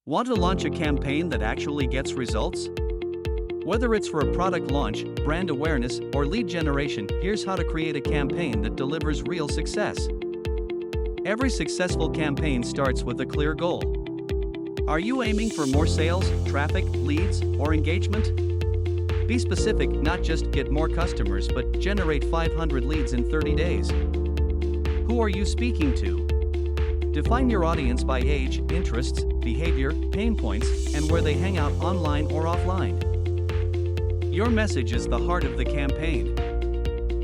Want to launch a campaign that actually gets results? Whether it's for a product launch, brand awareness, or lead generation, here's how to create a campaign that delivers real success. Every successful campaign starts with a clear goal. Are you aiming for more sales, traffic, leads, or engagement? Be specific, not just get more customers but generate 500 leads in 30 days. Who are you speaking to? Define your audience by age, interests, behavior, pain points, and where they hang out online or offline. Your message is the heart of the campaign.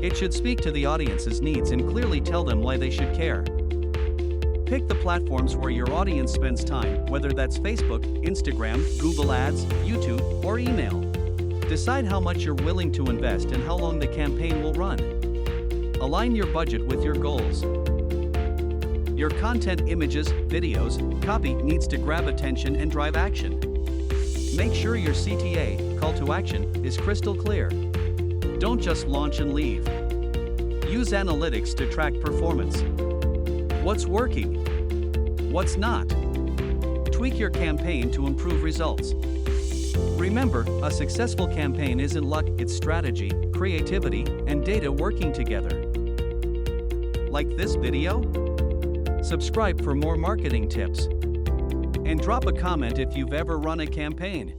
It should speak to the audience's needs and clearly tell them why they should care. Pick the platforms where your audience spends time, whether that's Facebook, Instagram, Google Ads, YouTube, or email. Decide how much you're willing to invest and how long the campaign will run. Align your budget with your goals. Your content, images, videos, copy needs to grab attention and drive action. Make sure your CTA, call to action, is crystal clear. Don't just launch and leave. Use analytics to track performance. What's working? What's not? Tweak your campaign to improve results. Remember, a successful campaign isn't luck, it's strategy, creativity, and data working together. Like this video? Subscribe for more marketing tips. And drop a comment if you've ever run a campaign.